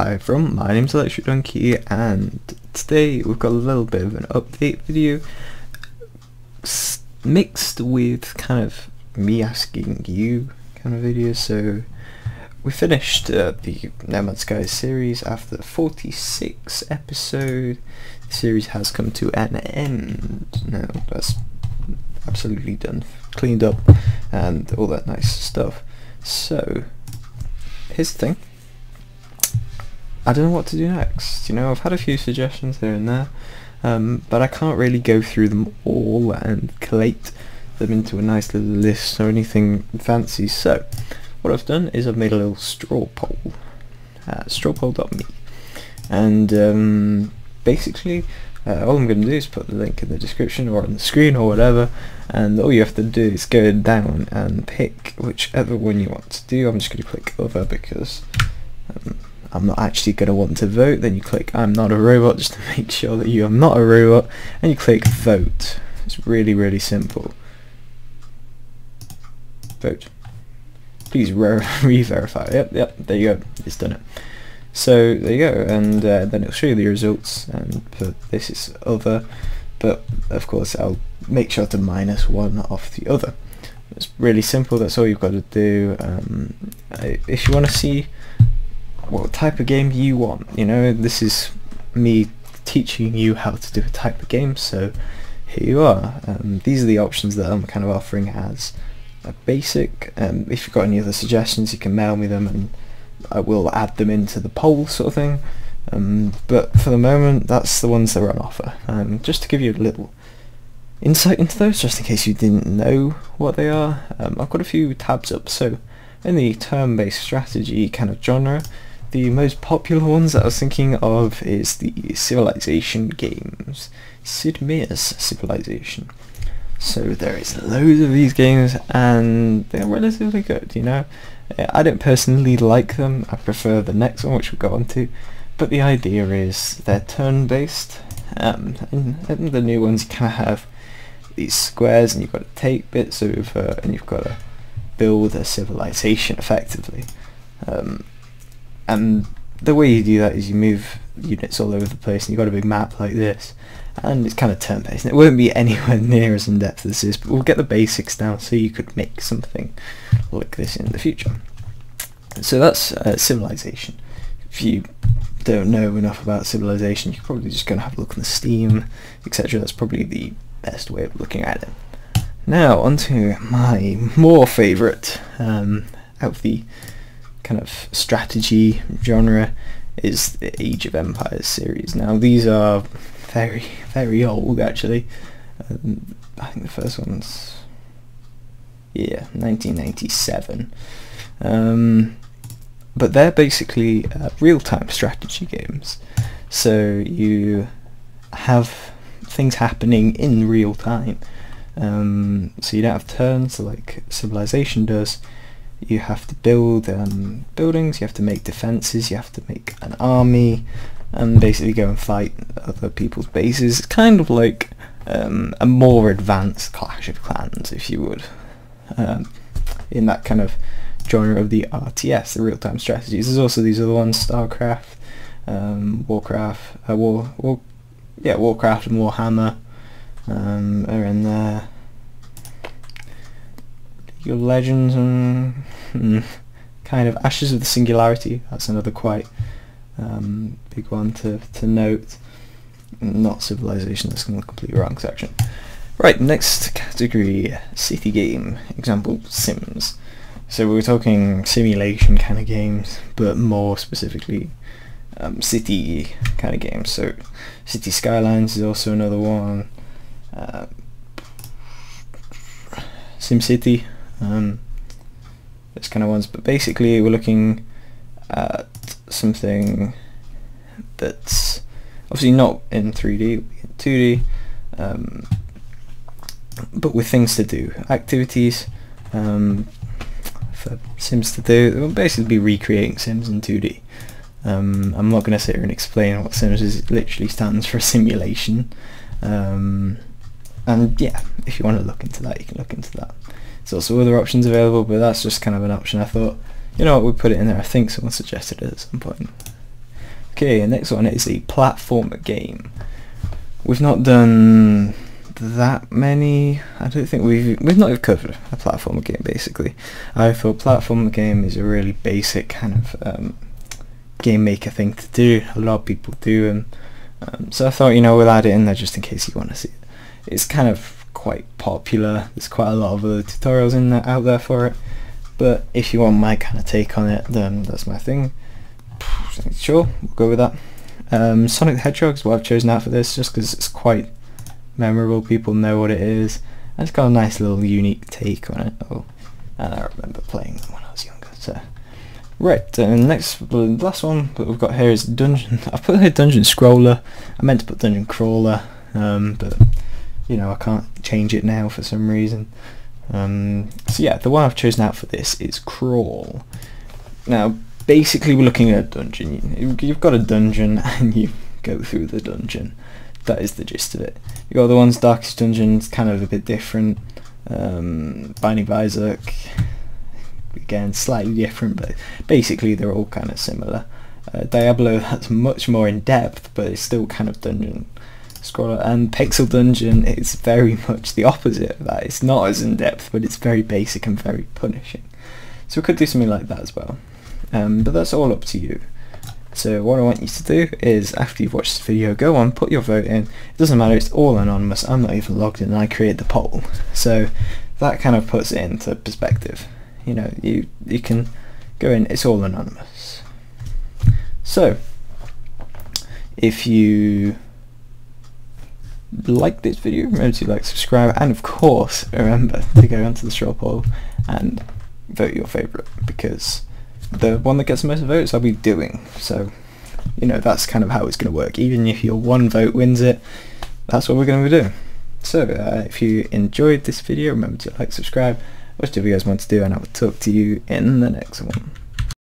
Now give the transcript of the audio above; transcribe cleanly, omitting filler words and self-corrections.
Hi everyone, my name's Electric Donkey, and today we've got a little bit of an update video mixed with kind of me asking you kind of video. So we finished the No Man's Sky series after the 46th episode. The series has come to an end now. That's absolutely done, cleaned up and all that nice stuff. So here's the thing, I don't know what to do next. You know, I've had a few suggestions here and there, but I can't really go through them all and collate them into a nice little list or anything fancy. So what I've done is I've made a little straw poll, strawpoll.me, and basically all I'm going to do is put the link in the description or on the screen or whatever, and all you have to do is go down and pick whichever one you want to do. I'm just going to click other because I'm not actually going to want to vote. Then you click I'm not a robot just to make sure that you are not a robot, and you click vote. It's really simple. Vote. Please re-verify. Yep, there you go, it's done it. So there you go, and then it'll show you the results, and this is other, but of course I'll make sure to minus one off the other. It's really simple, that's all you've got to do. If you want to see what type of game you want, you know, this is me teaching you how to do a type of game, so here you are. These are the options that I'm kind of offering as a basic. If you've got any other suggestions, you can mail me them and I will add them into the poll sort of thing, but for the moment that's the ones that are on offer. Just to give you a little insight into those, just in case you didn't know what they are, I've got a few tabs up. So in the turn-based strategy kind of genre, the most popular ones that I was thinking of is the Civilization games, Sid Meier's Civilization. So there is loads of these games and they're relatively good, you know. I don't personally like them, I prefer the next one which we'll go on to, but the idea is they're turn-based, and the new ones you kind of have these squares and you've got to take bits over and you've got to build a civilization effectively. And the way you do that is you move units all over the place, and you've got a big map like this, and it's kind of turn-based. It won't be anywhere near as in-depth as this, but we'll get the basics down so you could make something like this in the future. So that's Civilization. If you don't know enough about Civilization, you're probably just going to have a look on the Steam, etc. That's probably the best way of looking at it. Now onto my more favourite out of the kind of strategy genre is the Age of Empires series. Now these are very old actually. I think the first one's 1997, but they're basically real-time strategy games, so you have things happening in real time, so you don't have turns like Civilization does. You have to build buildings, you have to make defences, you have to make an army, and basically go and fight other people's bases. It's kind of like a more advanced Clash of Clans, if you would, in that kind of genre of the RTS, the real-time strategies. There's also these other ones, StarCraft, Warcraft, Warcraft and Warhammer are in there. League of Legends and kind of Ashes of the Singularity, that's another quite big one to note. Not Civilization, that's in the completely wrong section. Right, next category, city game, example Sims. So we're talking simulation kind of games, but more specifically city kind of games. So City Skylines is also another one, SimCity, those kind of ones. But basically we're looking at something that's obviously not in 3D, in 2D, but with things to do, activities for Sims to do. It will basically be recreating Sims in 2D. I'm not going to sit here and explain what Sims is. It literally stands for simulation, and yeah, if you want to look into that, you can look into that. There's also other options available, but that's just kind of an option. I thought, you know what, we'll put it in there. I think someone suggested it at some point. Okay, the next one is a platformer game. We've not done that many. I don't think we've not even covered a platformer game. Basically, I feel platformer game is a really basic kind of GameMaker thing to do. A lot of people do them, so I thought, you know, we'll add it in there just in case you want to see it. It's kind of quite popular. There's quite a lot of other tutorials out there for it, but if you want my kind of take on it, then that's my thing. Sure, we'll go with that. Sonic the Hedgehog is what I've chosen out for this, just because it's quite memorable. People know what it is, and it's got a nice little unique take on it. Oh, and I remember playing them when I was younger. So, right, and the last one that we've got here is Dungeon. I put here Dungeon Scroller. I meant to put Dungeon Crawler, but you know, I can't change it now for some reason. So yeah, the one I've chosen out for this is Crawl. Now, basically, we're looking at a dungeon. You've got a dungeon, and you go through the dungeon. That is the gist of it. You got the ones Darkest Dungeon's kind of a bit different. Binding of Isaac, again, slightly different, but basically they're all kind of similar. Diablo, that's much more in depth, but it's still kind of dungeon scroller. And Pixel Dungeon is very much the opposite of that. It's not as in depth, but it's very basic and very punishing. So we could do something like that as well. But that's all up to you. So what I want you to do is, after you've watched this video, go on, put your vote in. It doesn't matter, it's all anonymous. I'm not even logged in, and I create the poll. So that kind of puts it into perspective. You know, you can go in, it's all anonymous. So if you like this video, remember to like, subscribe, and of course remember to go onto the straw poll and vote your favourite, because the one that gets the most votes I'll be doing. So, you know, that's kind of how it's going to work. Even if your one vote wins it, that's what we're going to be doing. So if you enjoyed this video, remember to like, subscribe, watch the videos I want to do, and I will talk to you in the next one.